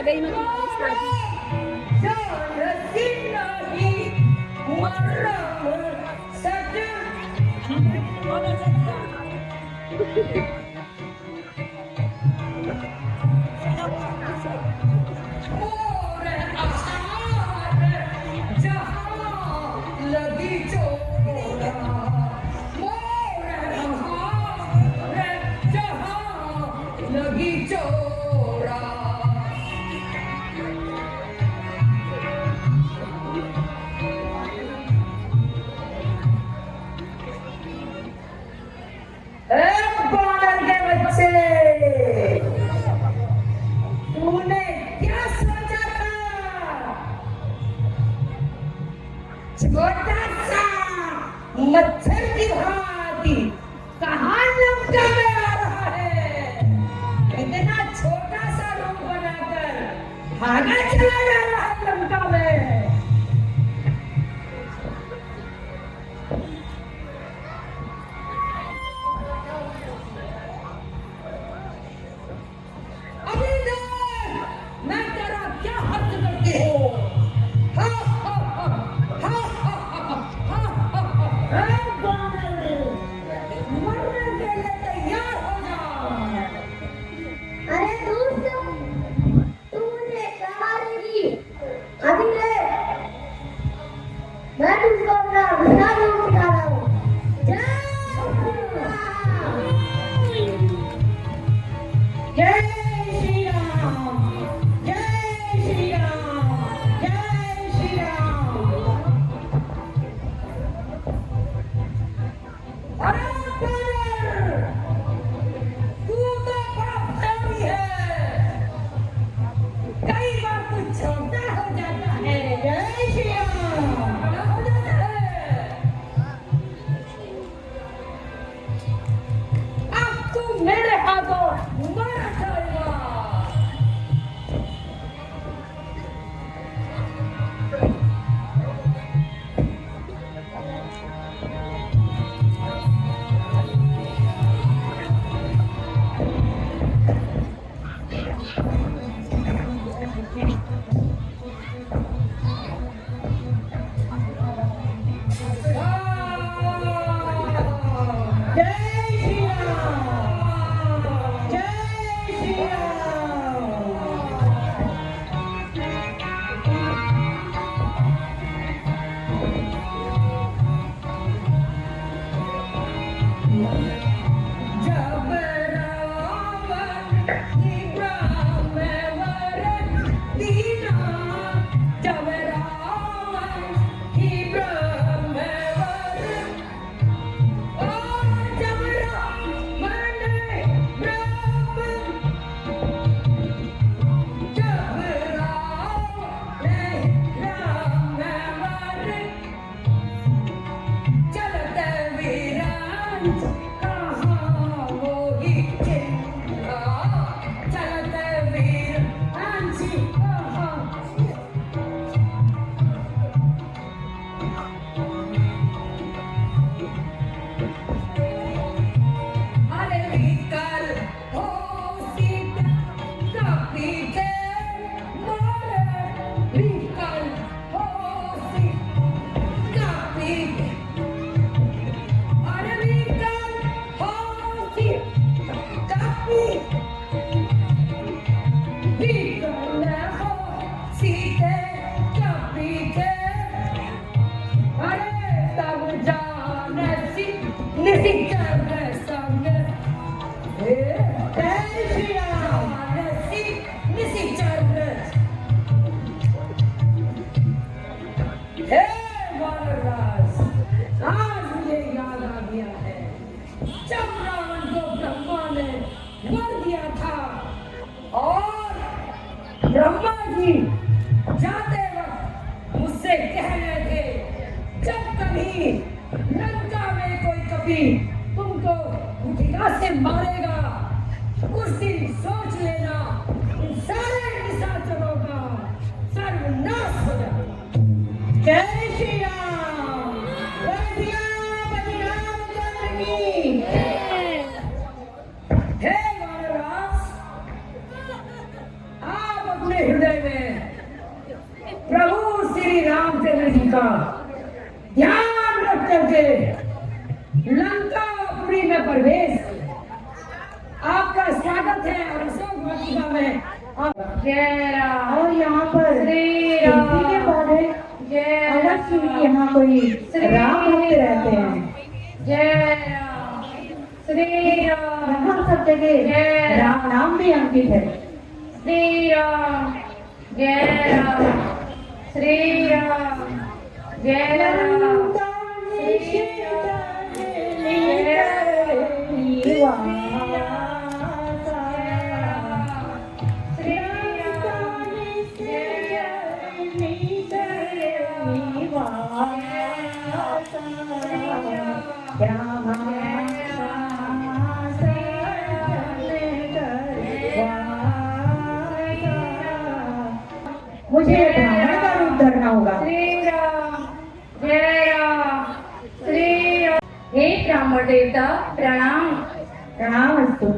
gay mag-alis natin. छोटा सा मच्छर की भांति कहाँ लंका में आ रहा है। इतना छोटा सा रूप बनाकर भागा चला जा रहा है लंका में। अभी देख मैं तेरा क्या हद करती हूँ। मैं तुझको अपना विशाल रूप दिखा रहा हूँ। जय श्री राम, जय श्री राम, जय श्री राम। अरे तू तो बड़ा प्रेमी है, कई बार तू छोटा हो जाता है। जय श्री राम। अब तू मेरे हाथों मारा जाएगा। ब्रह्मा जी जाते वक्त मुझसे कह रहे थे जब कभी लंका में कोई कभी तुमको उठिका से मारेगा उस दिन सोच लेना इन सारे निशाचरों का सर्वनाश हो जाएगा। जय श्री राम, जय श्री राम, बलि रामचंद्र की। हे वानराज, आप अपने हृदय में प्रभु श्री रामचंद्र जी का ध्यान रख करके लंकापुरी में प्रवेश। आपका स्वागत है और अशोक वाटिका में जय राम। और यहाँ पर श्री तुलसी के पौधे जय अवश्य ही यहाँ कोई राम भक्त रहते हैं। जय राम। श्री राम। यहाँ सब जगह राम नाम भी अंकित है। श्री राम। जय राम। श्री राम। जय राम। मुझे ब्राह्मण का रूप धरना होगा। श्री राम। जय राम। श्री राम। हे ब्राह्मण देवता प्रणाम। प्रणाम अस्तु।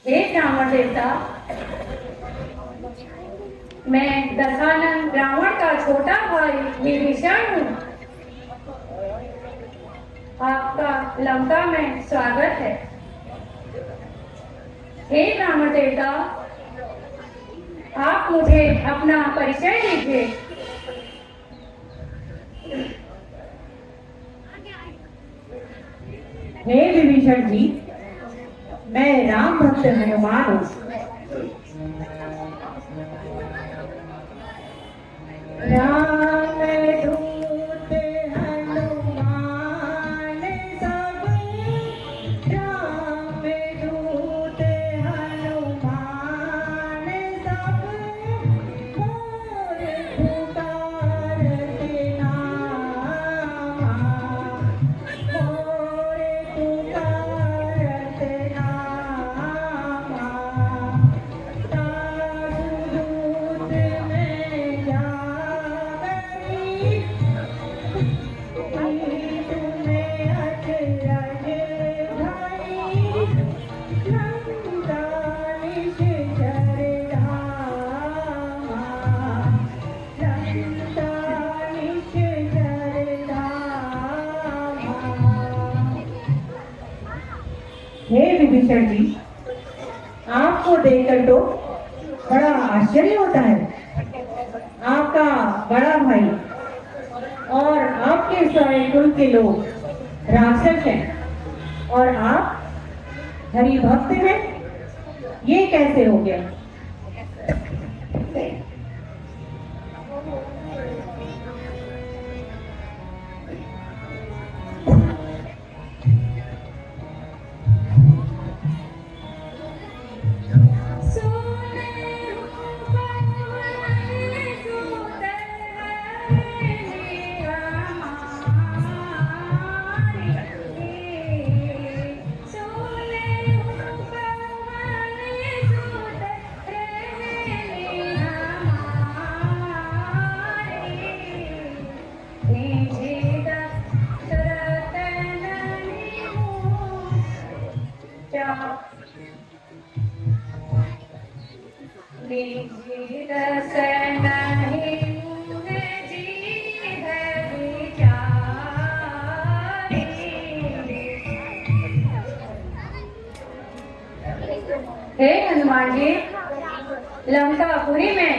हे ब्राह्मण देवता, मैं दशानन ब्राह्मण का छोटा भाई विभीषण हूँ। आपका लंका में स्वागत है। हे ब्राह्मण देवता, आप मुझे अपना परिचय दीजिए। हे विभीषण जी, मैं राम भक्त हनुमान हूँ। राम दूत हनुमान सब, राम दूत हनुमान सब, मोर पुकारत नामा, मोर पुकारत नामा, साधु दूत में जावरी, तुम्हें अचरज भरी, लंका निश्चर धामा, लंका निश्चर धामा। हे विभीषण जी, आपको देखकर तो बड़ा आश्चर्य होता है। आपका बड़ा भाई और आपके सारे कुल के लोग राक्षस हैं और आप हरि भक्त हैं। ये कैसे हो गया? सोने निजीत से नहीं मुझे जीत विचारी। हे हनुमान जी, लंकापुरी में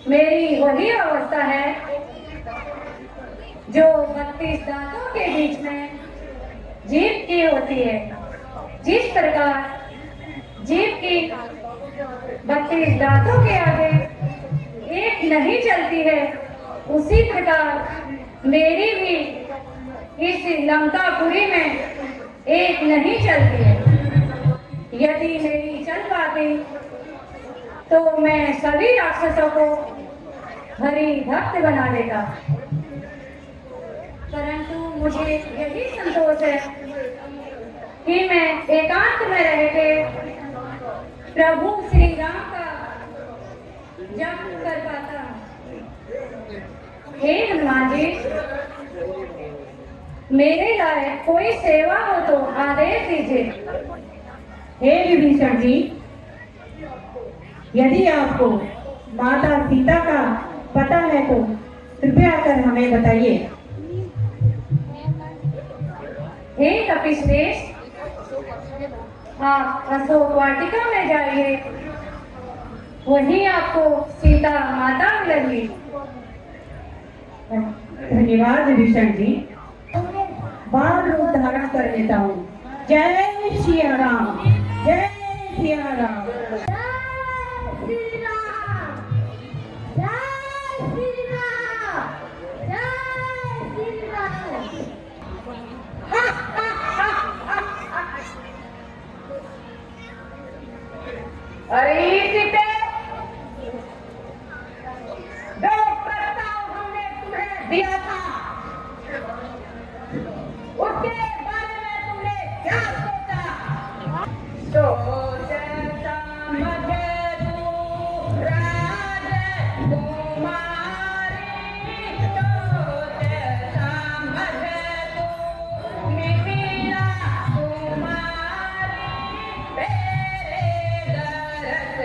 मेरी वही अवस्था है जो 32 दांतों के बीच में जीभ की होती है। जिस प्रकार जीभ की 32 दांतों के आगे एक नहीं चलती है, उसी प्रकार मेरी भी इस लंकापुरी में एक नहीं चलती है। यदि मेरी चल पाती तो मैं सभी राक्षसों को हरि भक्त बना देता, परंतु मुझे यही संतोष है कि मैं एकांत में रह के प्रभु श्री राम का जप कर पाता हूँ। हे हनुमान जी, मेरे लायक कोई सेवा हो तो आदेश दीजिए। हे विभीषण जी, यदि आपको माता सीता का पता है तो कृपया कर हमें बताइए। हे कपिश्रेष्ठ, आप अशोक वाटिका में जाइए, वहीं आपको सीता माता मिलेगी। धन्यवाद विभीषण जी, बाल रूप धारण कर लेता हूँ। जय सिया राम, जय सिया राम। अरे सीते, जो प्रस्ताव हमने तुम्हें दिया था उसके बारे में तुमने क्या सोचा? सोच समझ तू राजकुमारी, सोच समझ तू मिथिला कुमारी, तेरे दरस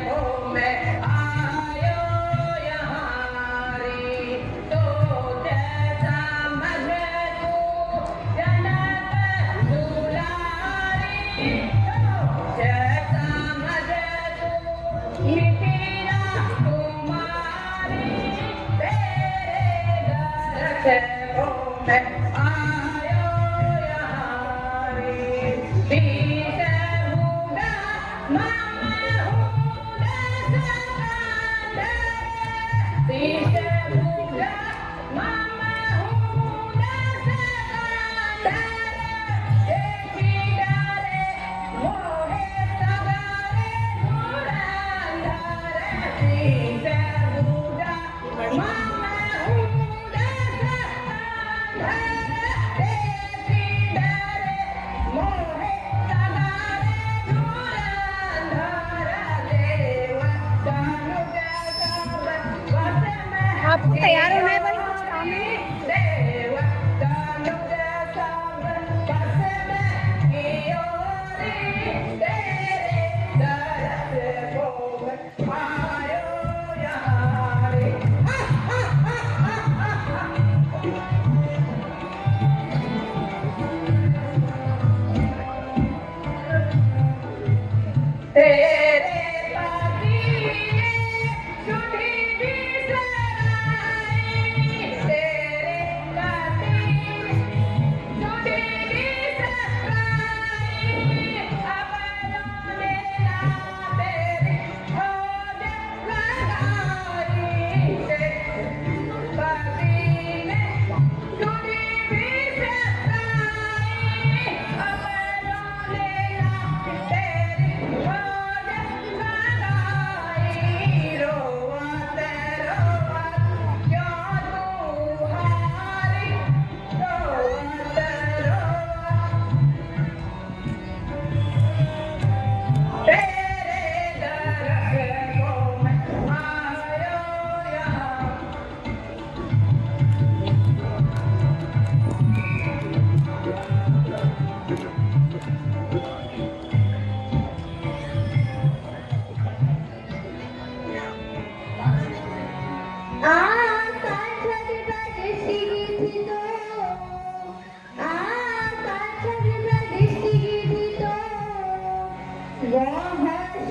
को मैं आयो यहाँ रे। सोच समझ तू जनक दुलारी, सोच समझ तू मिथिला कुमारी, तेरे दरस को मैं आयो यहाँ रे। बीस भूगा मामा हूँ दस कांधे, बीस भूगा मामा हूँ दस कांधे, देखी डारे मोहे सगारे धुरंधर, बीस भूगा मामा हूँ दस कांधे, देखी डारे मोहे सगारे धुरंधर, देवा दानुज सब वश में आपको तैयार होना है भाई, कुछ काम है। देवा दानुज सब वश में कियो रे, तेरे दरस को मैं आयो यहाँ रे। तेरे पातिए सुधी बिसराई,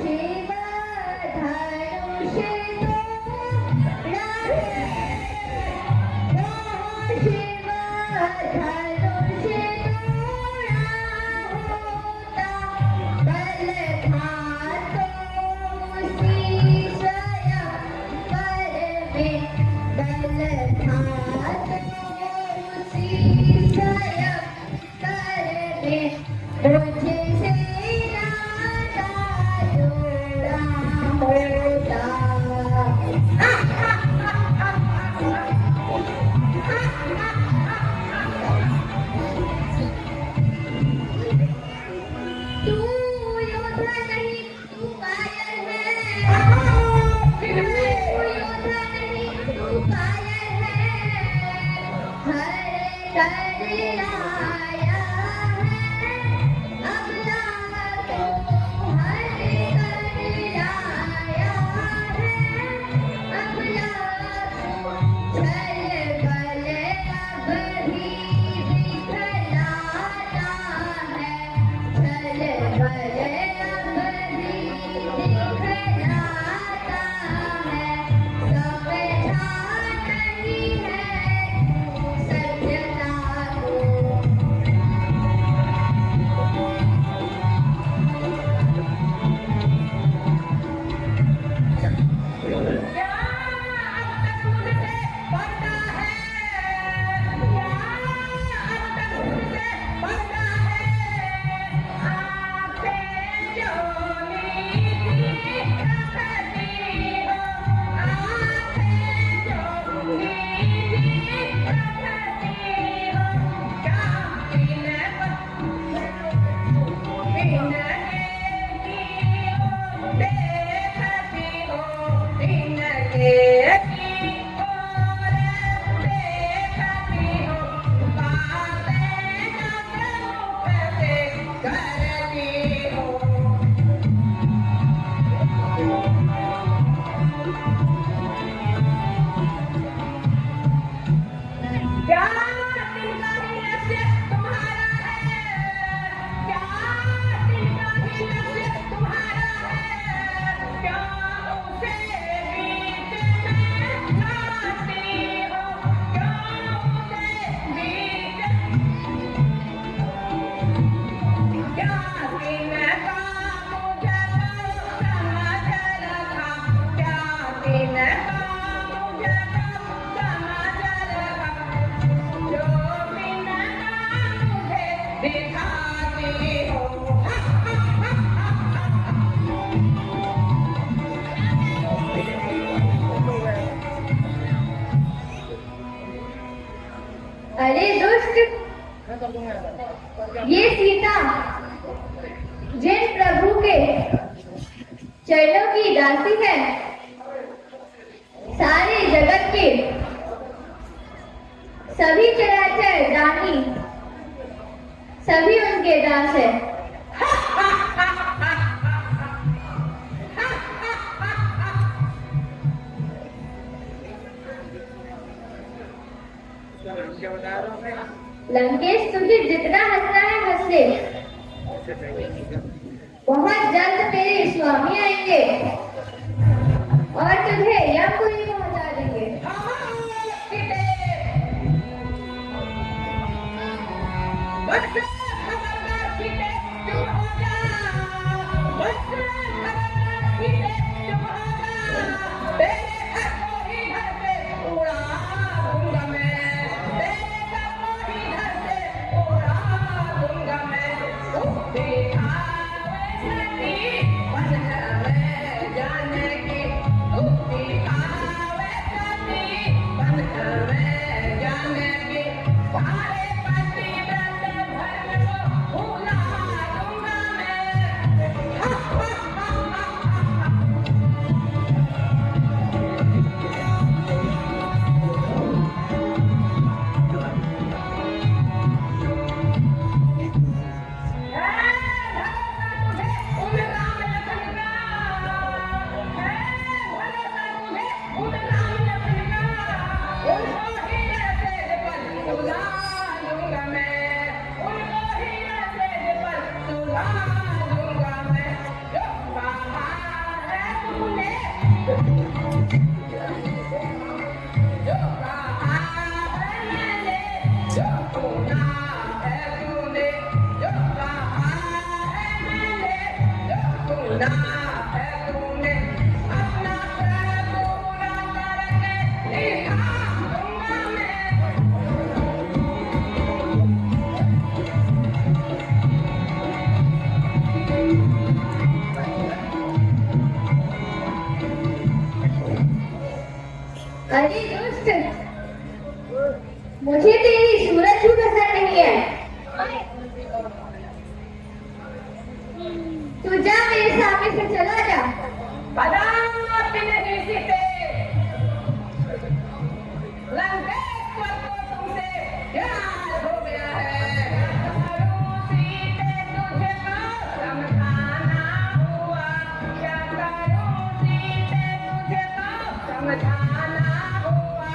शिव धनुष तोड़ा है, शिव धनुष तोड़ा होता, बल था तो उसी स्वयं पर में, बल था तो उसी स्वयं पर में, मुझसे नाता जोड़ा होता। तू योद्धा नहीं, तू कायर है, तू योद्धा नहीं, तू कायर है, हर कर आया है, अबला को हर कर आया है, अबला को छल बल अब ही दिखलाता है, छल बल अब ही दिखलाता है, समझा नहीं है सत्यता को। क्या अब तक मुझसे पढ़ता है, क्या अब तक मुझसे पढ़ता है, आपसे जो नीति रखती हो, आपसे जो नीति रखती हो, क्या क्या तिनका ही लक्ष्य तुम्हारा है, क्या तिनका ही लक्ष्य तुम्हारा है, क्या उसे बीच में लाती हो, क्या उसे बीच, क्या तिनका मुझे समझ रखा, क्या तिनका मुझे समझ रखा, जो बिना मुझे दिखाती हो। अरे दुष्ट, ये सीता जिन प्रभु के चरणों की दासी है, सारे जगत के सभी चराचर दानी सभी उनके दास है। लंकेश, तुझे जितना हंसना है हंस ले, बहुत जल्द मेरे स्वामी आएंगे और तुझे यमपुरी पहुंचा देंगे। जो कहा है मैंने, जो सुना है तूने, जो कहा है मैंने, जो सुना है तूने, अपना प्रण पूरा करके दिखा दूंगा मैं। अरे दोस्त, मुझे तेरी सूरत भी पसंद नहीं है। तू जा, मेरे सामने से चला जा। कदापि नहीं सीते, लंकेश्वर को तुमसे प्यार हो गया है। करूं सीते तुझको समझाना हुआ, क्या करूं सीते तुझको समझाना हुआ।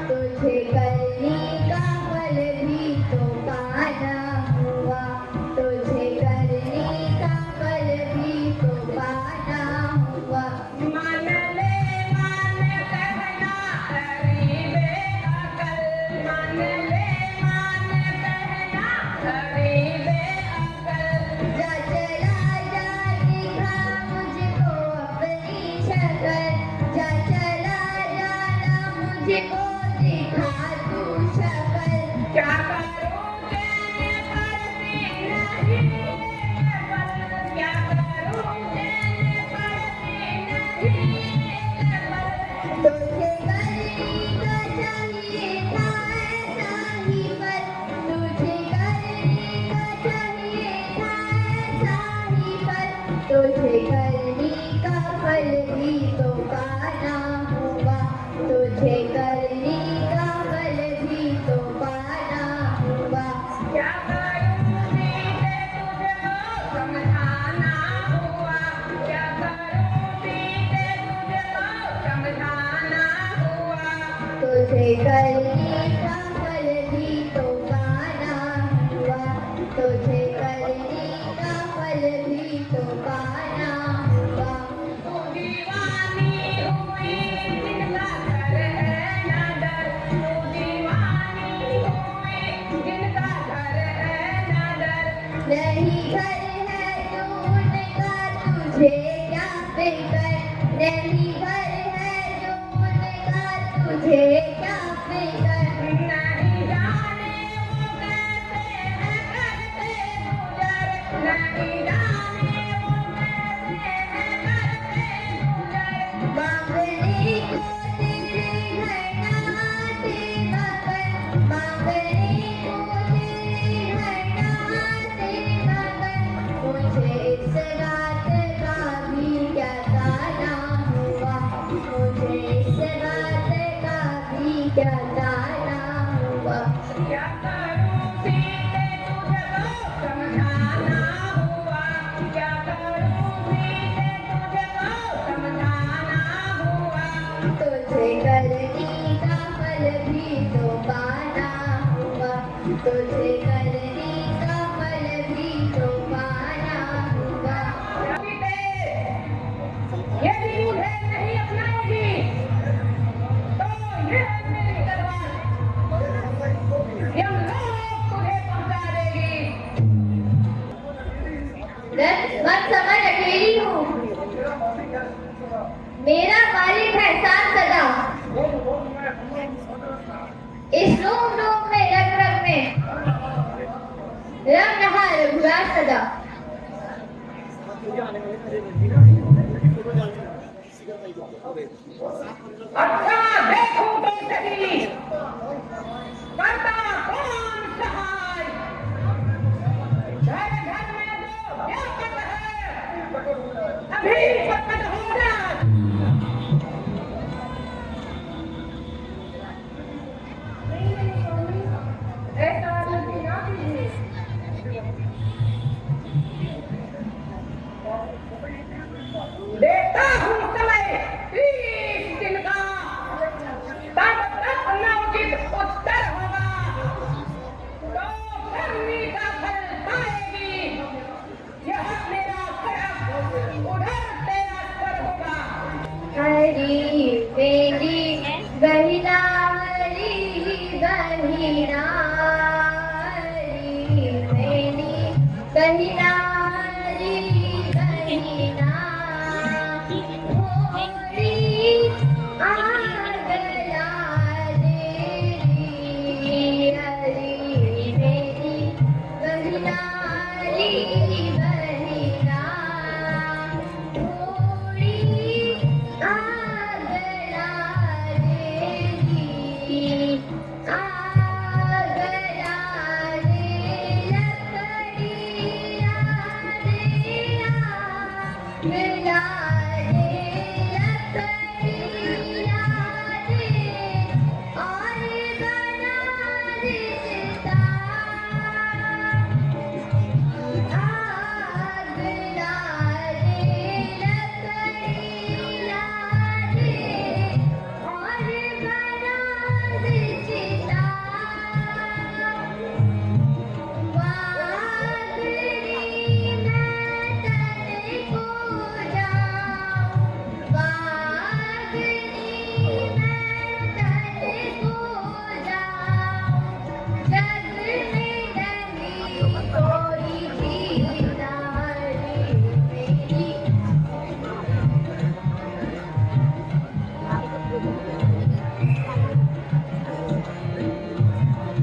तुझे करनी का फल भी तो पाना हुआ, तुझे करनी का फल भी तो पाना हुआ। मान ले मान कहना तेरी बेअकल, मान ले मान कहना तेरी बेअकल। जा चला जा, दिखा मुझको अपनी शक्ल, जा चला जाना मुझको दिखा तू शक्ल। क्या करूं तेरे पड़ती नहीं ये पल, क्या करूं तेरे पड़ती नहीं ये पल। तुझे करनी का चाहिए था ऐसा ही फल, तुझे करनी का चाहिए था ऐसा ही फल। तुझे करनी का फल भी तो पाना हुआ, तुझे करनी का फल भी तो पाना हुआ। क्या करूं सीते तुझको समझाना हुआ, क्या करूं सीते तुझको समझाना हुआ। तुझे करनी का फल भी तो पाना हुआ, तुझे करनी का फल भी तो पाना हुआ। तू दीवानी हुई जिनका घर है न डर, तू दीवानी हुई जिनका घर है न डर। नहीं घर है जो उनका तुझे क्या फिक्र, नहीं घर है जो उनका तुझे क्या फिक्र। नहीं जाने वो कैसे है करते गुजर, नहीं जाने वो कैसे है करते गुजर। मांगने को तेरे घर ना आते मगर, मांगने को तेरे घर ना आते मगर। मुझे इस रात का भी क्या ताना हुआ, मुझे इस रात का भी क्या ताना हुआ। क्या करूं सीते तुझको समझाना हुआ, क्या करूं सीते तुझको समझाना हुआ। तुझे करनी का फल भी तो पाना हुआ, तुझे करनी का फल भी तो पाना हुआ। सीते, यदि मुझे नहीं अपनाएगी तो ये मेरी तलवार यमलोक तुझे पहुंचा देगी। मत समझ, अकेली हूँ, मेरा मालिक है सात सदा, इस रोम रोम में रग रग में रंग रहा रघुराज सदा। अच्छा देखो तो सही, करता कौन सहाय, घर घर में जो व्यापक है, अभी प्रकट हो जाए। ऐसा नहीं ना कीजिए। देता हूँ समय 30 दिन का, तब तक उचित उत्तर होगा, तो करनी का फल पाएगी। यह मेरा कर्म, उधर तेरा स्वर होगा। हरि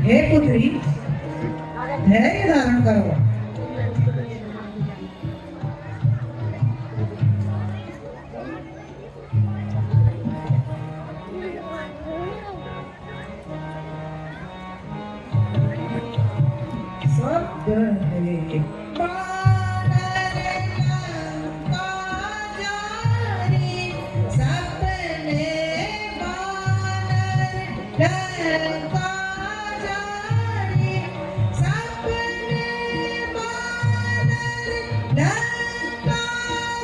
हे पुत्री, धैर्य धारण करो। सप्तहे वानर लंका जारी, सपने वानर लंका जारी, सपने वानर लंका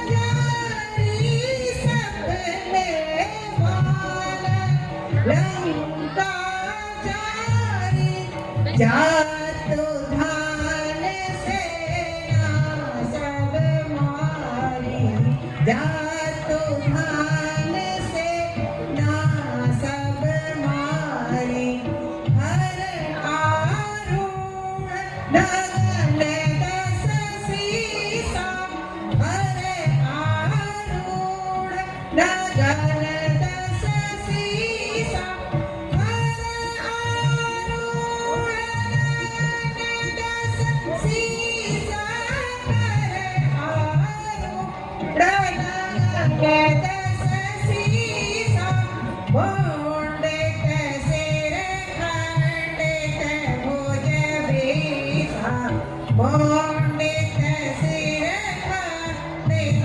जारी, सपने वानर लंका जारी, जातो धान सेना सब मारी, जातो धान सेना सब मारी, हर आरूढ़ नगन दस सीसा, हर आरूढ़ नगन दस सीसा, हर आरूढ़ दस सीसा, हर आरूढ़ दस सीसा, पंडित सिर खंडित भुज बीसा, पंडित सिर खंडित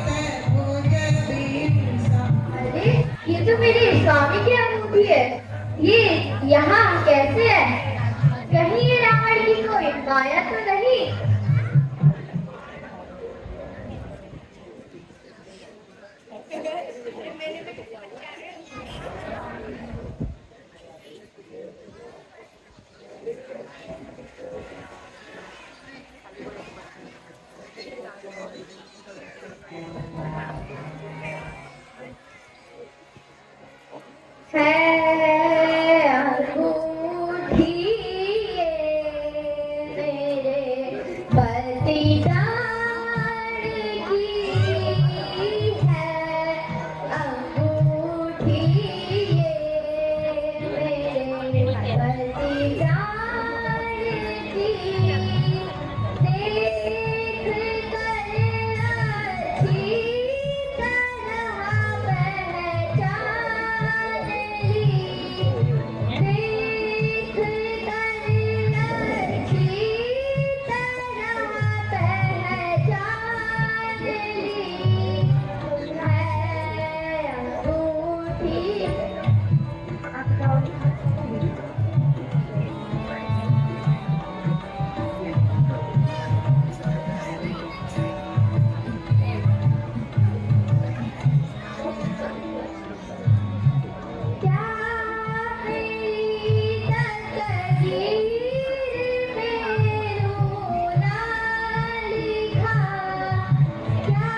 भुज बीसा। अरे ये तो मेरे स्वामी की अंगूठी है। ये यहाँ कैसे है? कहीं ये रावण की कोई माया तो नहीं? है अंगूठी ये मेरे पतिदार की है, अंगूठी ये मेरे पतिदार की, देख कर अच्छी तरह पहचान ली, देख कर अच्छी तरह पहचान ली, है अंगूठी। क्या मेरी तकदीर में रोना लिखा, क्या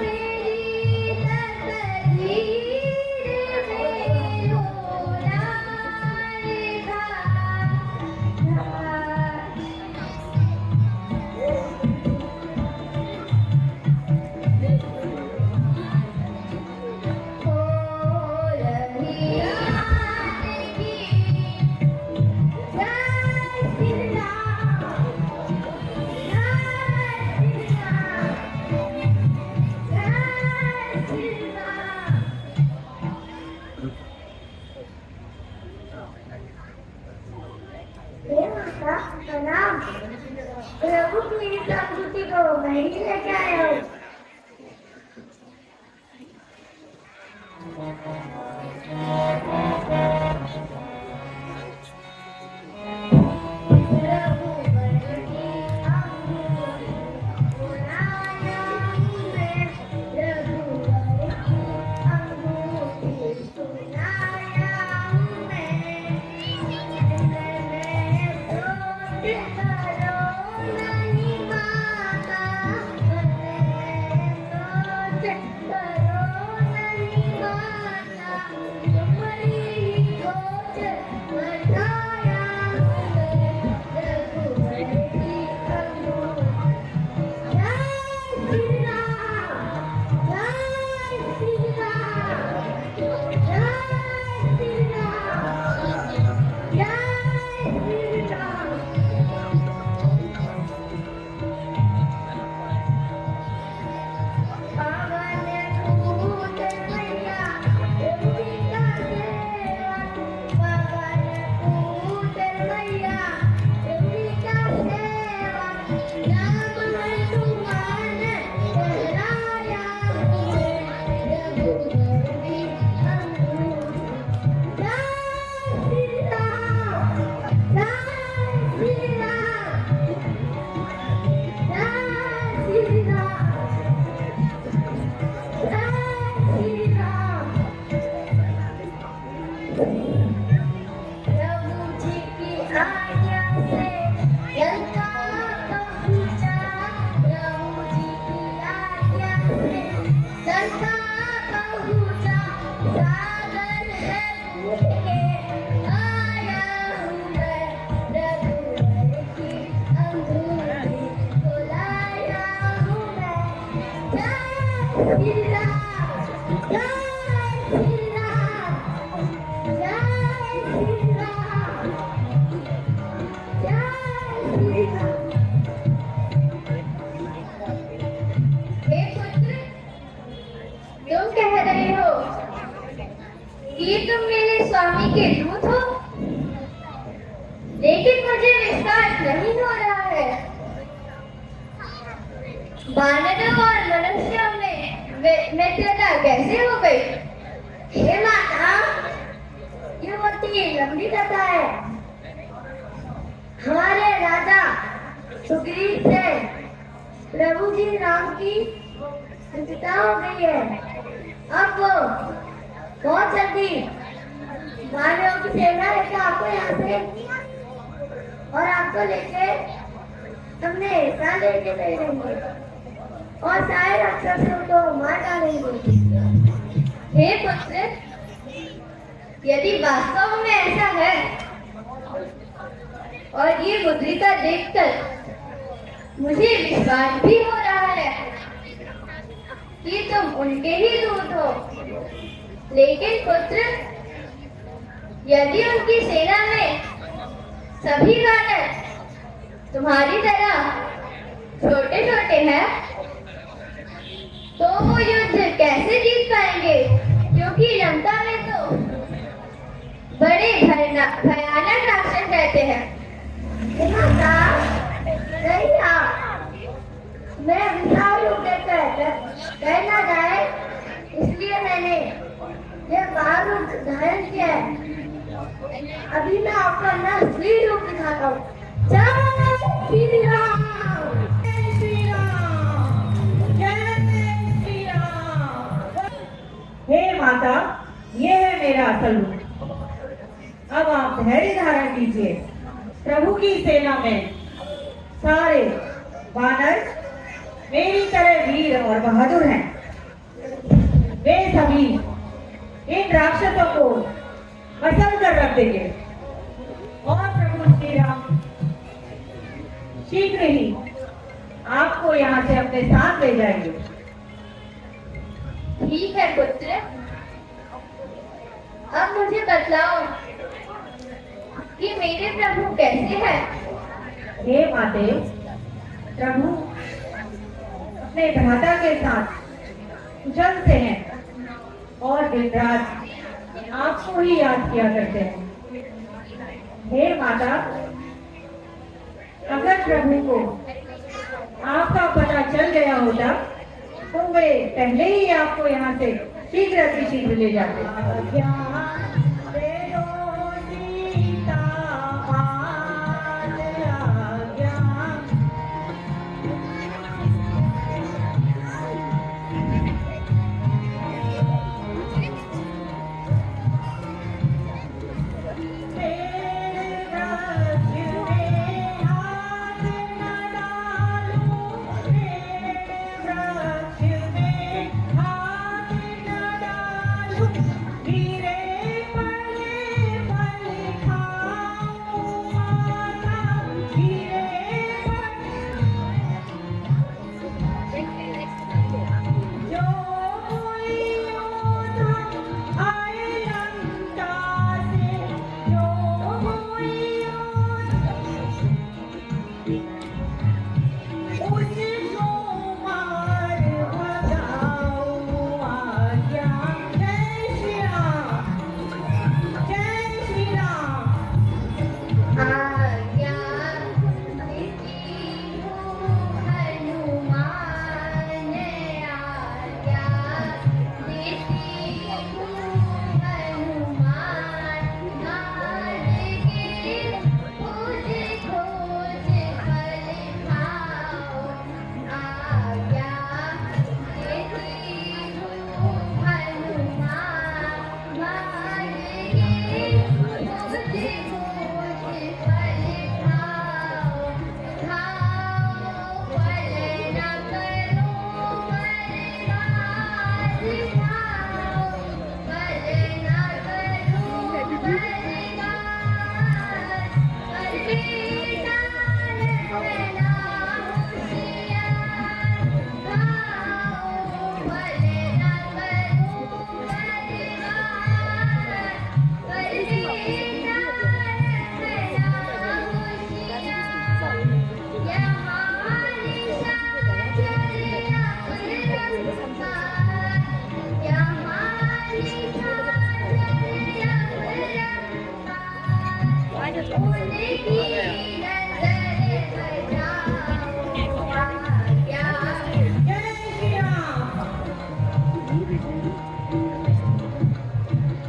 मेरी तकदीर में रोना लिखा, हो रही आने की, जय श्री राम, जय श्री राम, जय श्री राम। हे माता प्रणाम, प्रभु की इस अंगूठी को मैं ही लेके आया हूँ। प्रभु बरकी अंगूठी सुनाया मैं, प्रभु बरकी अंगूठी सुनाया मैं, सोच करो नहीं माता, सोच करो नहीं माता, तुम्हारी सोच बताया प्रभु बरकी अंगूठी। जय श्री राम, जय श्री राम, जय श्री राम, जय श्री सागर है पूछ के आया हूँ मैं, रघुवर की अंगूठी को लाया हूँ मैं। जय श्री राम, जय श्री राम, जय श्री राम, जय श्री राम। हे पुत्र, तुम कह रहे हो कि तुम मेरे स्वामी के दूत हो, लेकिन मुझे विश्वास नहीं हो रहा है। वानरों और मनुष्यों में मित्रता कैसे हो गई? हे माता, ये बहुत ही लंबी कथा है। हमारे राजा सुग्रीव से प्रभु जी राम की चिंता हो गई है। अब वो बहुत जल्दी वानरों की सेना लेकर आपको यहाँ से और आपको लेके हमने ऐसा लेके दे देंगे और सारे राक्षसों को मार डालेंगे। हे पुत्र, यदि वास्तव में ऐसा है और ये मुद्रिका देखकर मुझे विश्वास भी हो रहा है कि तुम उनके ही दूत हो, लेकिन पुत्र, यदि उनकी सेना में सभी वानर तुम्हारी तरह छोटे छोटे हैं, तो वो युद्ध कैसे जीत पाएंगे? क्योंकि लंका में तो बड़े भयानक राक्षस रहते हैं। माता, नहीं आप, मैं विशाल रूप लेकर कहना जाए, इसलिए मैंने ये बाल रूप धारण किया है। अभी मैं आपको अपना असली रूप दिखाता हूँ। जय श्री राम, जय श्री राम, जय श्री राम। हे माता, ये है मेरा असल रूप। अब आप धैर्य धारण कीजिए। प्रभु की सेना में सारे वानर मेरी तरह वीर और बहादुर हैं। वे सभी इन राक्षसों को मसल कर रख देंगे और प्रभु श्री राम शीघ्र ही आपको यहाँ से अपने साथ ले जाएंगे। ठीक है पुत्र, अब मुझे बतलाओ कि मेरे प्रभु कैसे हैं? हे माते, प्रभु अपने भ्राता के साथ कुशल से हैं और दिन रात आपको ही याद किया करते हैं। हे माता, अगर प्रभु को आपका पता चल गया होता तो वे पहले ही आपको यहाँ से शीघ्र अतिशीघ्र ले जाते।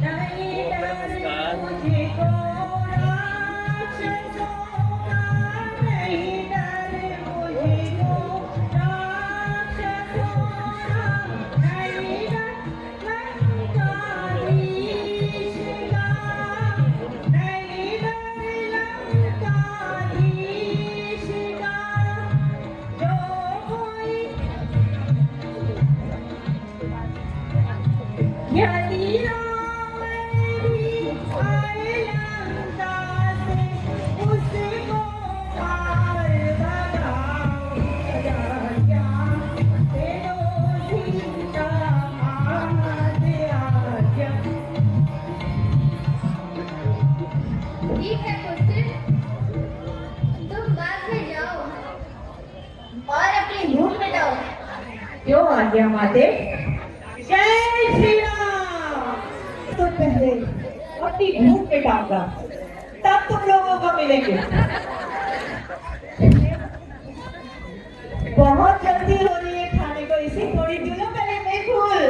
नहीं डर मुझको राक्षसों का, नहीं डर मुझको राक्षसों का, नहीं डर लंकाधीश का, नहीं डर लंकाधीश का। जो कोई यदि राम भी आए लंका से, उसको मार भगाओ राजा, तेरो सीता आदि आज्ञा। ठीक है पुत्र, तुम बाग में जाओ और अपनी भूख मिटाओ। क्यों आज्ञा माते? जय श्री राम। तो पहले अपनी भूख मिटाऊंगा, तब तुम लोगों को मिलेंगे। बहुत जल्दी हो रही है खाने को, इसी थोड़ी दूर पहले मैं फूल।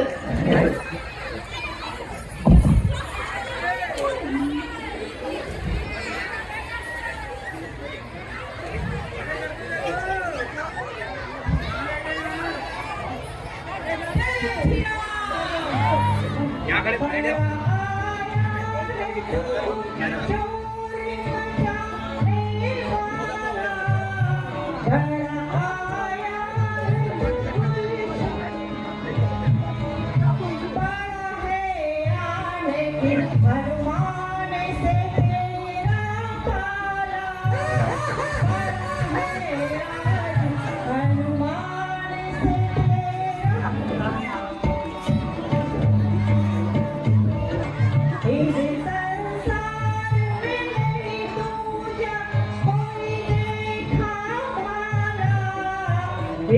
यहाँ खड़े खड़े रहो। हनुमान से तेरा पाला, हनुमान से तेरा इस संसार में नहीं दूजा कोई देखा भाला,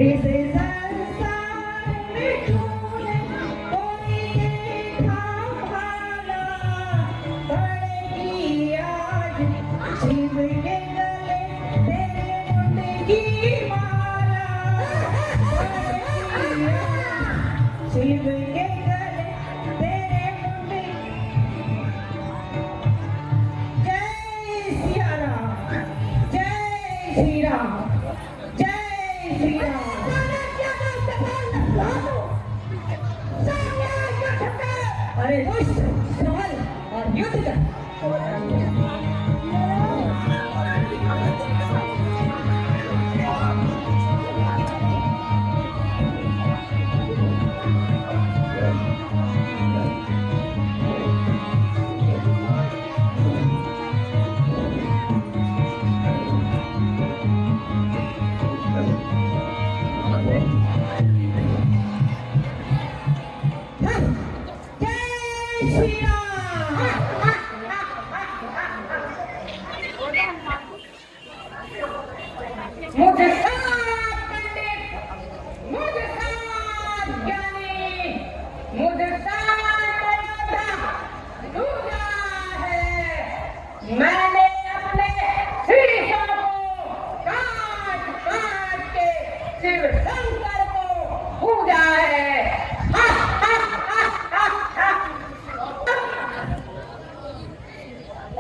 इस संसार में तूने कोई देखा भाला। पड़ेगी आज शिव के गले तेरे मुंड की माला, पड़ेगी आज शिव के गले तेरे मुंड। जय सिया राम, जय श्री राम, जय श्री राम। अरे दुष्ट, संभल और युद्ध कर। जय श्री राम। मुझे साथ पंडित, मुझे साथ ज्ञानी, मुझे साथ योद्धा दूजा है। मैंने अपने शीशों को काट काट के शिव शंकर को पूजा है।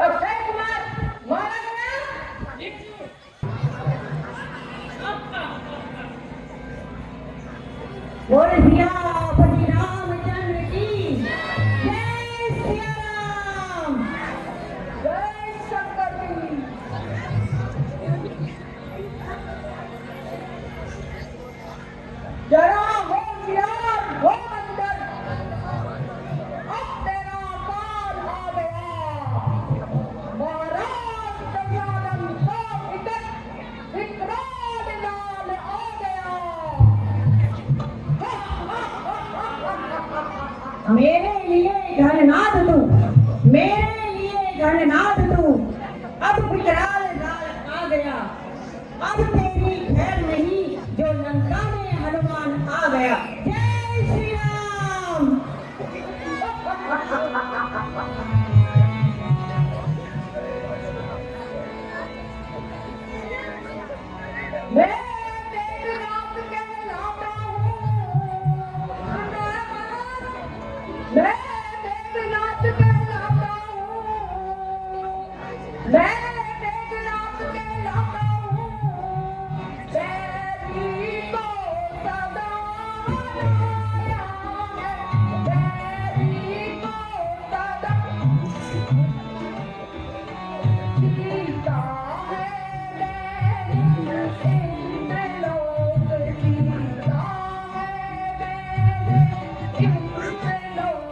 अक्षय कुमार मारा गया। बोल सियापति रामचंद्र की जय। सिया राम, जय शंकर जी। जरा हो विराट हो अंदर, अब तेरा काल आ गया। महाराज दुर्योधन का विकट विकराल लाल आ गया। मेरे लिए घननाद तू, मेरे लिए घननाद तू, अब विकराल लाल आ गया। अब तेरी खैर नहीं जो लंका में हनुमान आ गया। जय श्री राम। मैं तेरे नाम के लाता हूँ, मैं मैं मेघनाथ कहलाता हूँ, मैं मेघनाथ कहलाता हूँ, बैरी को सदा लाया है, बैरी को सदा जीता है मैंने इंद्रलोक जीता है मैंने इंद्रलोक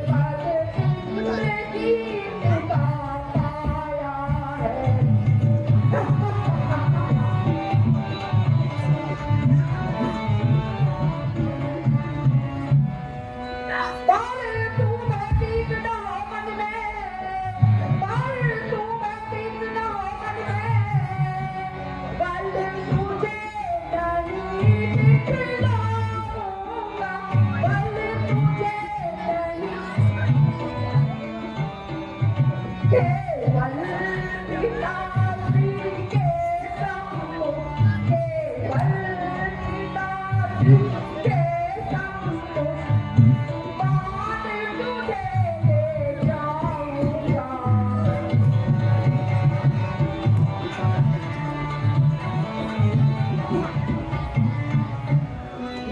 पद इंद्रजीत का पाया है। पर तू बैठी न हो मन में, पर तू बैठी न हो मन में, कल तुझे नहीं दिखलाऊंगा, कल तुझे नहीं केवल पिताजी के सम्मुख, केवल पिताजी के सम्मुख बात तुझे ले जाऊंगा।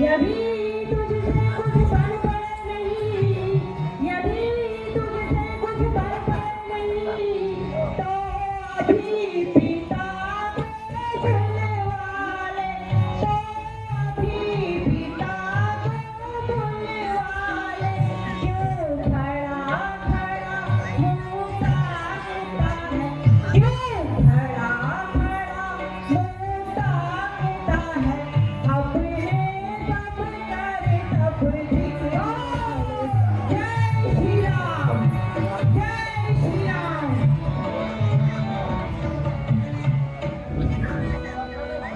यदि तुझसे कुछ बन पड़े नहीं, यदि तुझसे कुछ बन पड़े नहीं, तो अभी पिता के सुनने वाले, तो अभी पिता के सुनने वाले, क्यों खड़ा खड़ा मुँह ताकता है, क्यों खड़ा खड़ा मुँह ताकता है, अपने सब करे सब दिखलाओ। जय श्री राम, जय श्री राम।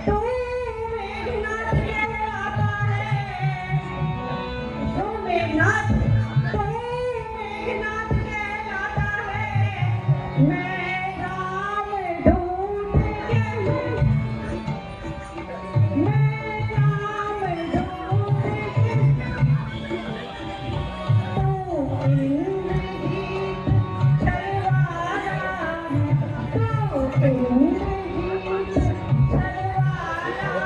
तू मेघनाथ कहलाता है, तू मेघनाथ, तू मेघनाथ कहलाता है, मैं राम ढूंढ के मैं राम ढूंढ के तू इंद्रजीत छलवाया है, तू इंद्रजीत छलवाया है,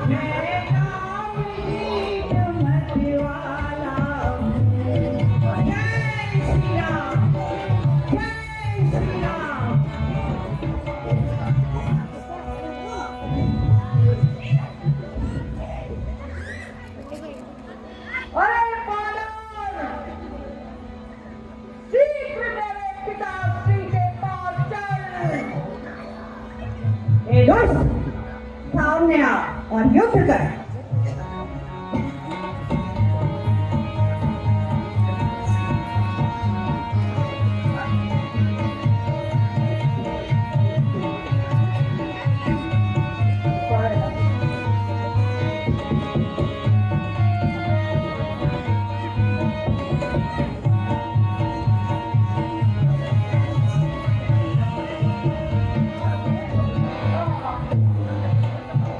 मैं राम जीत मतवाला हूँ। जय श्री राम, जय श्री राम। अरे बालक, शीघ्र मेरे पिताश्री के पास चल। ए दुष्ट, सामने आ और युद्ध कर।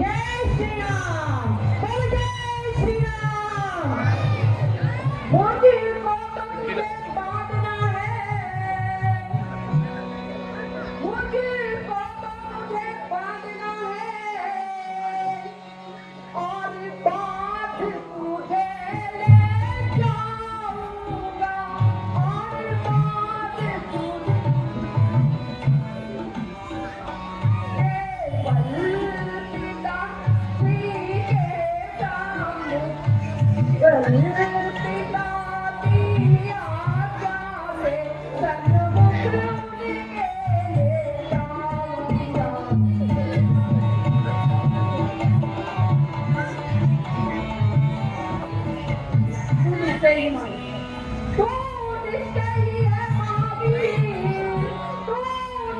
जय श्री राम, बोल जय श्री राम। मुझे को तो तुझे बांधना है, मुझे को तो तुझे बांधना है, और बांध तुझे ले जाऊंगा, और बांध तुझे तू निश्चयी है महावीर, तू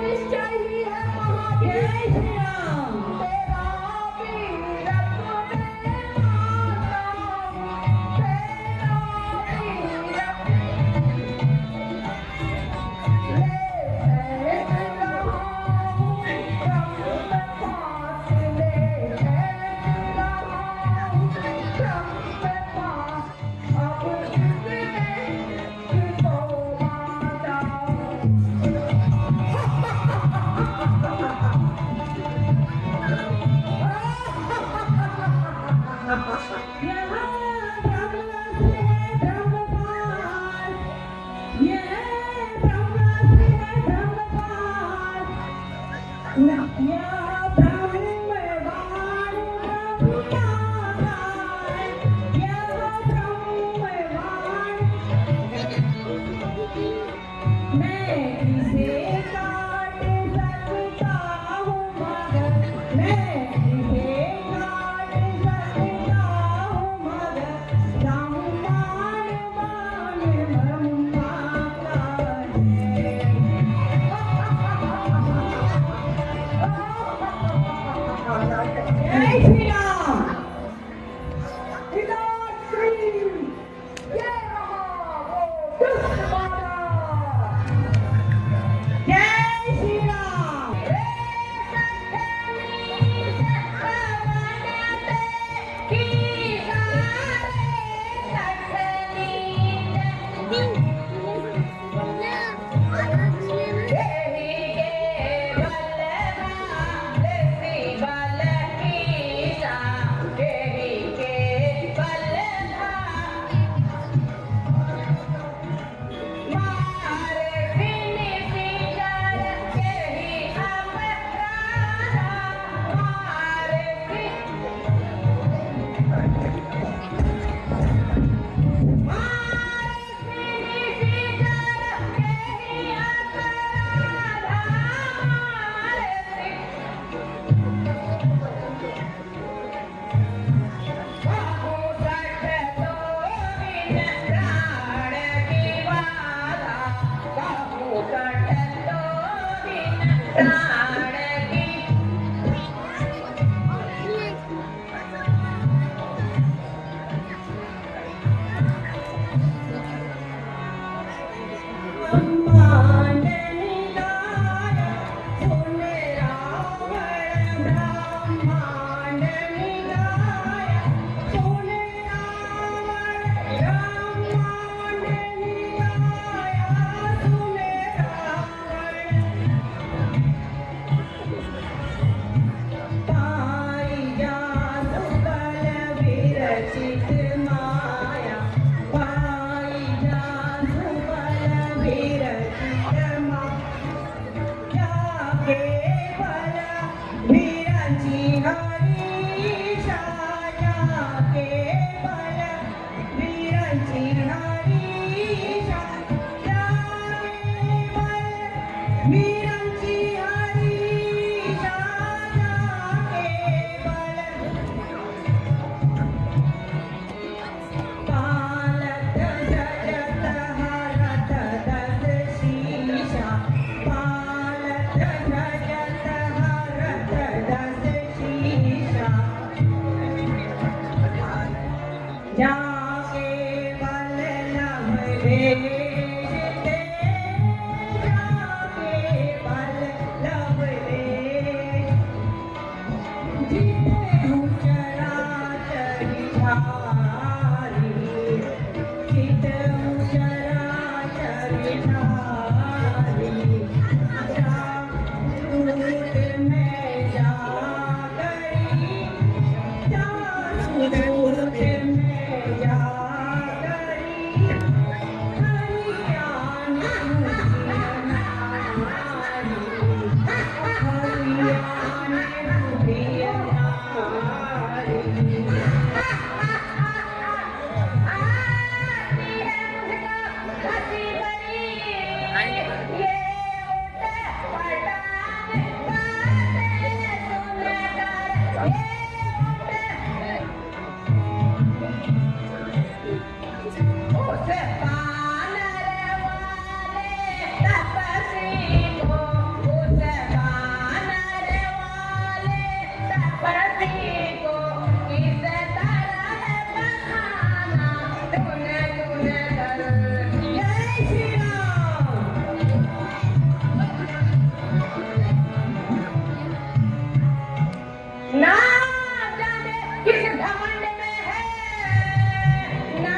निश्चयी है महावीर। जय श्री राम। तेरा वीरत्व मैं मानता हूँ, तेरा वीरत्व ले रहा हूँ, ब्रह्म पास ले रहा हूँ, ब्रह्म पास अब इसमें ना जाने किस घमंड में है, ना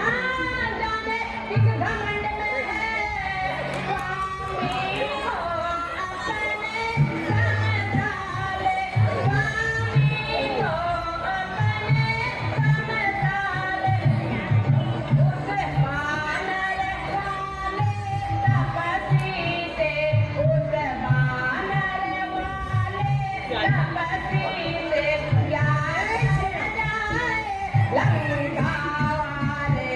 जाने किस घमंड में है, स्वामी को अपने संग डाले, स्वामी को अपने संग डाले, उस वानर वाले तपस्वी से, उस वानर वाले तपस्वी से ज्ञान छिन जाए लंका वाले।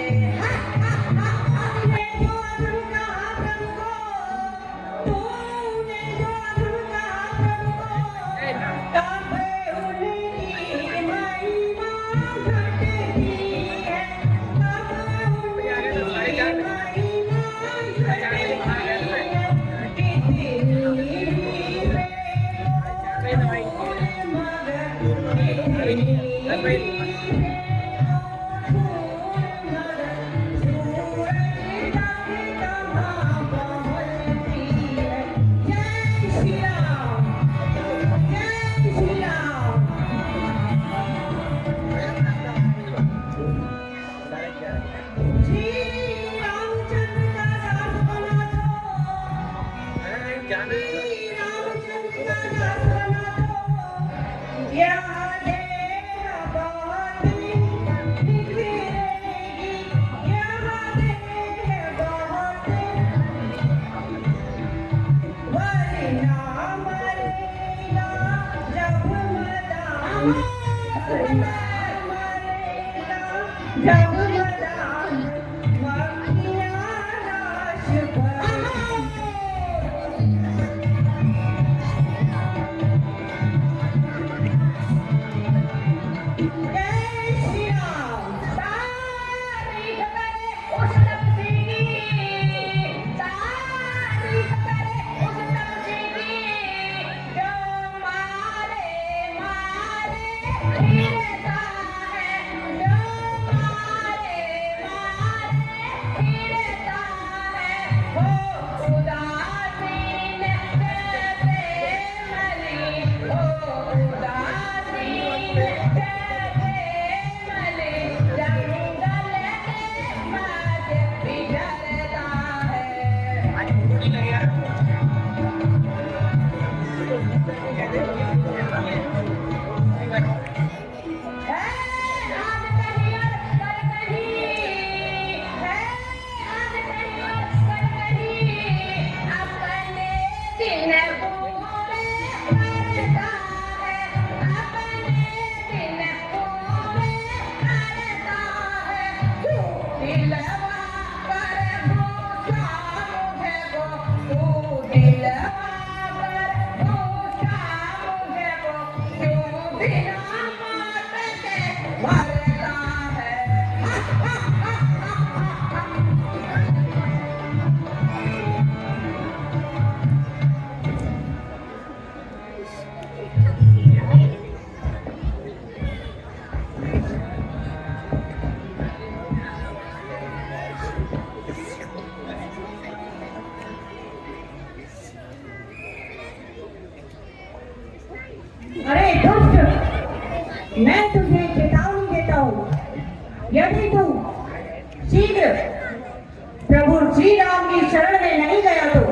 प्रभु श्री राम की शरण में नहीं गया तो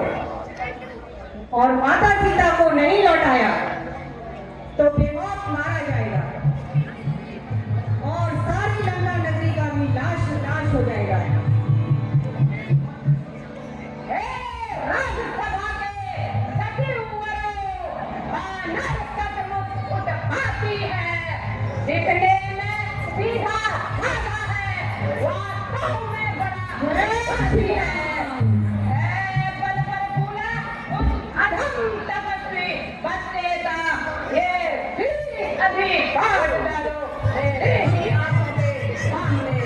और माता सीता को नहीं लौटाया तो बेमौत मारा जाएगा और सारी लंका नगरी का भी लाश नाश हो जाएगा। राज्यसभा के सचिव उत्पाती है, दिखने में सीधा साधा है, वास्तव में बड़ा उत्पाती है। बल पूरा उस अधम तपस्वी बच्चे का ये भी अधिकार डालो मेरे ही आंखों के सामने।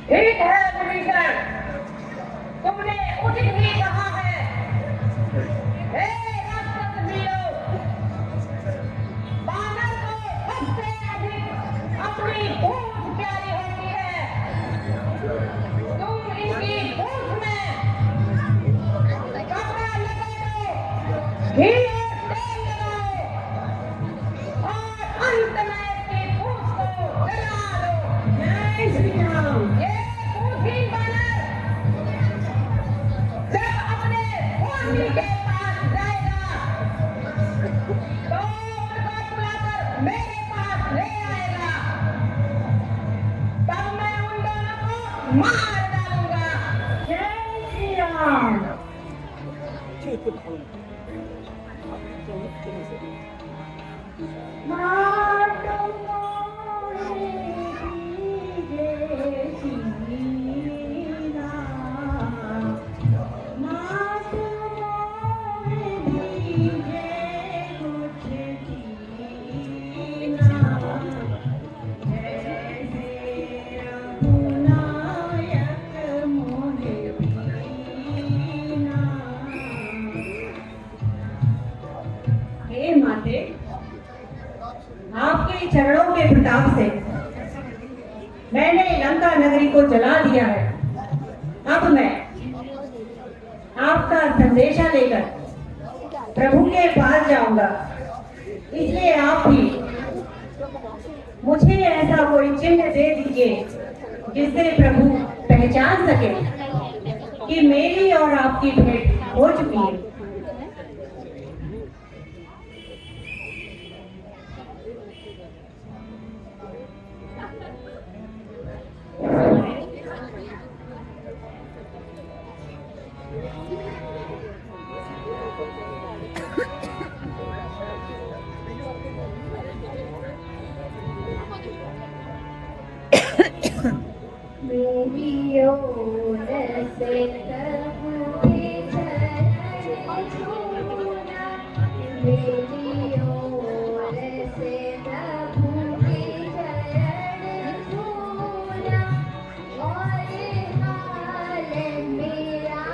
ठीक है विभीषण, तुमने उचित ही कहा है। हे राक्षसवीरों, बानर को सबसे अधिक अपनी पूंछ प्यारी होती है। तुम इनकी पूंछ में कपड़ा लपेटो, घी और तेल लगाओ और अंत में इसकी पूंछ को जला दो। जय श्री राम। जब अपने स्वामी के पास जाएगा तो उनको बुलाकर मेरे पास ले आएगा, तब मैं उन दोनों को मार डालूंगा। जय श्री राम। हे माते, आपके चरणों के प्रताप से मैंने लंका नगरी को जला दिया है। अब मैं आपका संदेशा लेकर प्रभु के पास जाऊंगा, इसलिए आप भी मुझे ऐसा कोई चिन्ह दे दीजिए जिससे प्रभु पहचान सके कि मेरी और आपकी भेंट हो चुकी है। मेरी ओर से प्रभु मेरी ओर से प्रभु के चरण छूना और हाल मेरा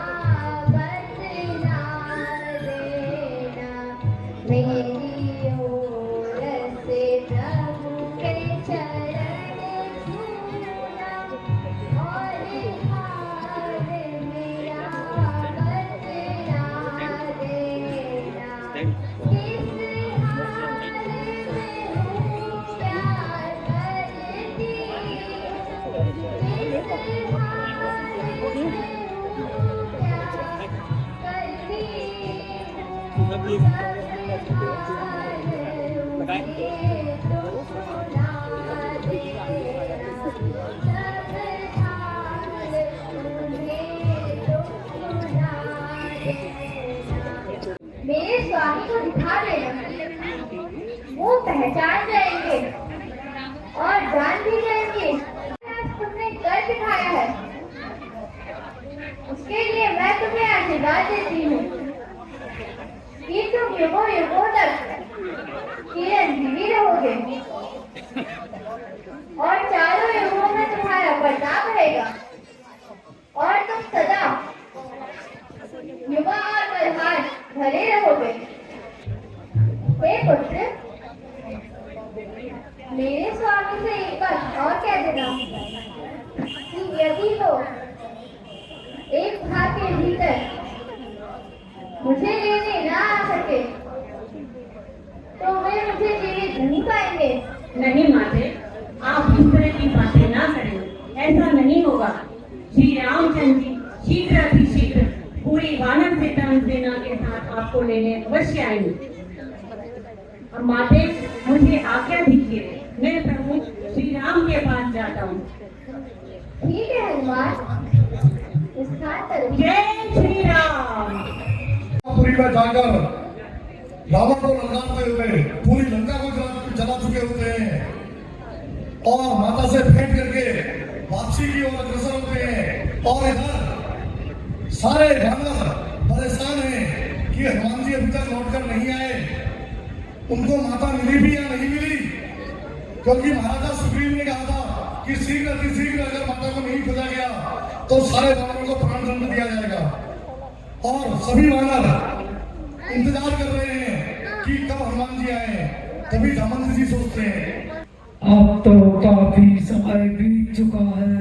बतला देना। मेरी ओर से प्रभु के चरण छूना और हाल मेरा बतला देना। किस हाल में हूँ प्यार करती, किस हाल में हूँ प्यार करती, सब हाल उनके तो सुना देना। सब हाल उनके तो सुना देना। मेरे स्वामी को दिखा देना, वो पहचान जाएंगे और जान भी जाएंगे तुमने कर दिखाया है। उसके लिए मैं तुम्हें आशीर्वाद देती हूँ कि तुम युगों युगों तक चिरंजीवी रहोगे और चारों युगों में तुम्हारा प्रताप रहेगा और तुम सदा युवा और बलवान भरे रहोगे। हे पुत्र, मेरे स्वामी से एक बात और कह देना कि यदि वो एक भाग के भीतर मुझे लेने ना आ सके तो वे मुझे जीवित नहीं पाएंगे। नहीं माते, आप इस तरह की बातें ना करें, ऐसा नहीं होगा। श्री रामचंद्र जी शीघ्र अतिशीघ्र पूरी वानर सेना के साथ आपको लेने अवश्य आएंगे। और माते, मुझे आज्ञा दीजिए, मैं प्रभु श्री राम के पास जाता हूँ। ठीक है हनुमान, विस्तार करो। जय श्री राम। पुरी में जाकर रावण को ललकारते हुए पूरी लंका को जला चुके होते हैं और माता से भेंट करके वापसी की ओर अग्रसर होते हैं। और इधर सारे वानर परेशान हैं कि हनुमान जी अभी तक लौटकर नहीं आए। उनको माता मिली भी या नहीं मिली, क्योंकि महाराजा सुग्रीव ने कहा था कि शीघ्र अतिशीघ्र अगर माता को नहीं खोजा गया तो सारे वानरों को प्राण दंड दिया जाएगा। और सभी वानर इंतजार कर रहे हैं कि कब हनुमान जी आए। तभी जामवंत जी सोचते हैं, अब तो काफी समय बीत चुका है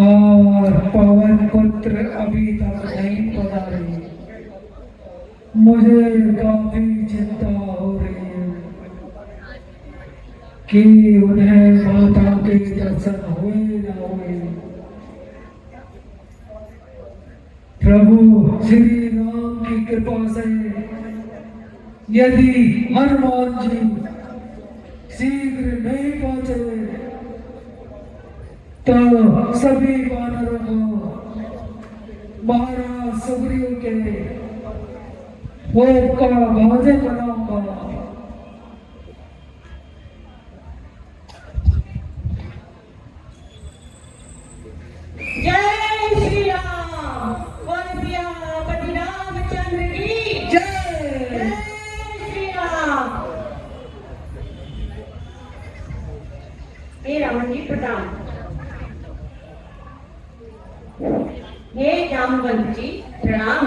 और पवन पुत्र अभी तक नहीं पधारे। मुझे काफी चिंता हो रही है कि उन्हें माता के दर्शन हुए न हुए। प्रभु श्री राम की कृपा से यदि हनुमान जी शीघ्र नहीं पहुंचे तो सभी वानरों को महाराज सुग्रीव के भोग का भोजन बनाऊंगा। जय श्री राम। पति रामचंद्र की जय। जय श्री राम। हे रावण जी प्रणाम। हे जामवंत जी प्रणाम।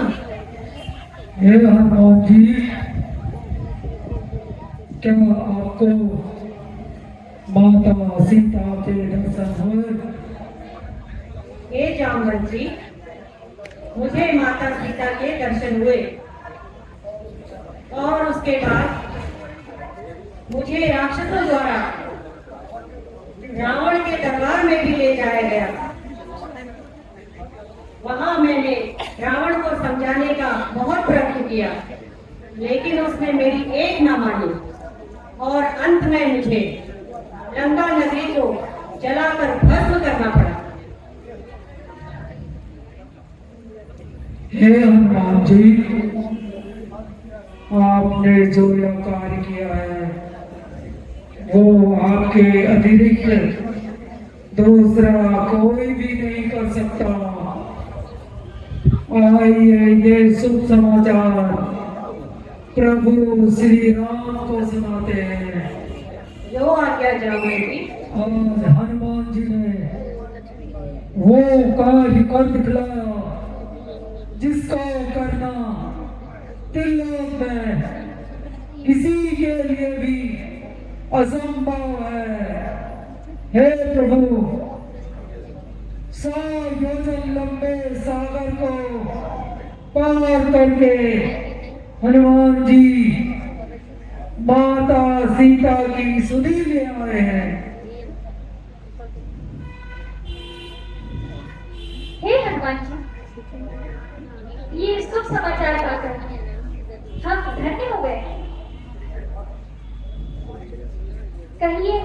हे हनुमान जी, क्या आपको माता सीता के दर्शन हुए? हे जामवंत जी, मुझे माता सीता के दर्शन हुए और उसके बाद मुझे राक्षसों द्वारा रावण के दरबार में भी ले जाया गया। वहां मैंने रावण को समझाने का बहुत प्रयत्न किया, लेकिन उसने मेरी एक न मानी और अंत में मुझे लंका नगरी को जलाकर भस्म करना पड़ा। हे हनुमान जी, आपने जो यह कार्य किया है वो आपके अतिरिक्त दूसरा कोई भी नहीं कर सकता। आइए ये शुभ समाचार प्रभु श्री राम को सुनाते हैं। जो आज्ञा जामाई जी। आज हनुमान जी ने वो कार्य कर दिखलाया जिसको करना त्रिलोक में किसी के लिए भी असंभव है। हे प्रभु, 100 योजन लंबे सागर को पार करके हनुमान जी माता सीता की सुधि ले आए हैं। हे हनुमान जी, ये शुभ समाचार पाकर हम धन्य हो गए। कहिए,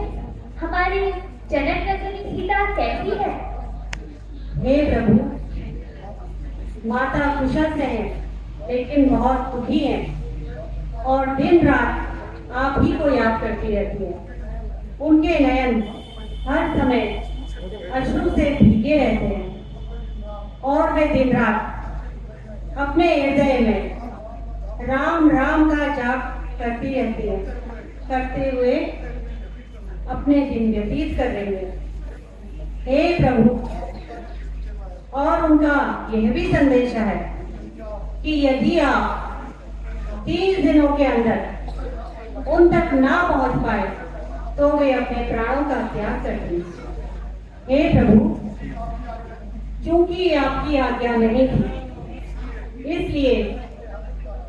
हमारी जनक नंदिनी सीता कैसी है? हे प्रभु, माता कुशल से है, लेकिन बहुत दुखी है और दिन रात आप ही को याद करती रहती है। उनके नयन हर समय अश्रु से भीगे रहते हैं और वे दिन रात अपने हृदय में राम राम का जाप करती रहती है, करते हुए अपने दिन व्यतीत कर रही है। हे प्रभु, और उनका यह भी संदेश है कि यदि आप 30 दिनों के अंदर उन तक ना पहुंच पाए तो वे अपने प्राणों का त्याग करते हैं। हे प्रभु, चूंकि आपकी आज्ञा नहीं थी, इसलिए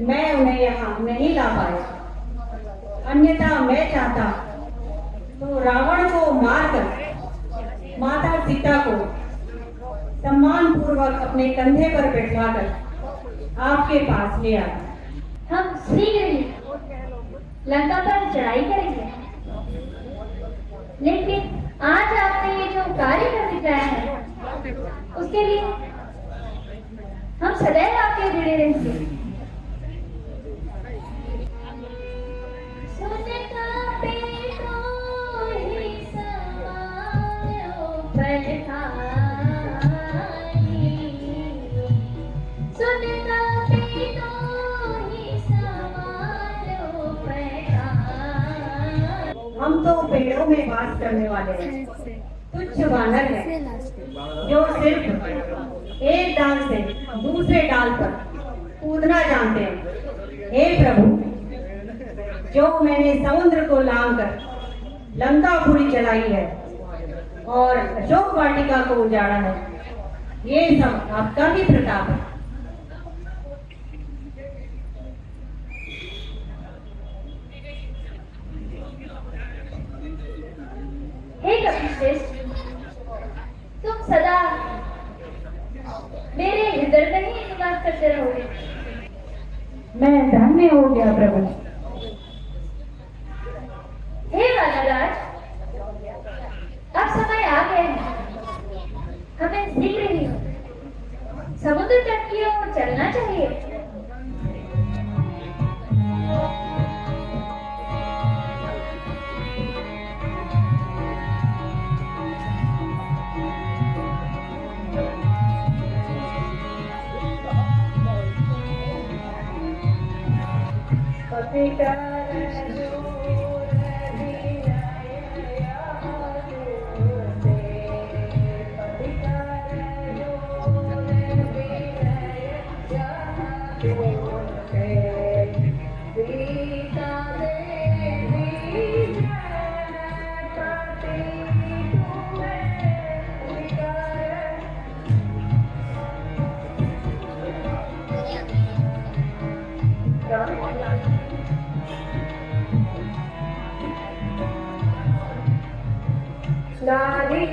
मैं उन्हें यहाँ नहीं ला पाया। अन्यथा मैं चाहता तो रावण को मारकर माता सीता को सम्मान पूर्वक अपने कंधे पर बैठवाकर आपके पास ले आता। हम शीघ्र ही लंका पर चढ़ाई करेंगे। लेकिन आज आपने ये जो कार्य कर दिखाया है, उसके लिए हम सदैव आपके जुड़े रहेंगे। हम तो पेड़ों में वास करने वाले हैं, तुच्छ वानर हैं जो सिर्फ एक डाल से दूसरे डाल पर कूदना जानते हैं। हे प्रभु, जो मैंने समुद्र को लांग कर लंकापुरी जलाई है और अशोक वाटिका को उजाड़ा है, ये सब आपका ही प्रताप है। हे कपिश्रेष्ठ, तुम सदा मेरे हृदय में ही निवास करते रहोगे। मैं धन्य हो गया प्रभु। हे वानरराज, अब समय आ गया है। हमें शीघ्र ही समुद्र तट की ओर चलना चाहिए। नारी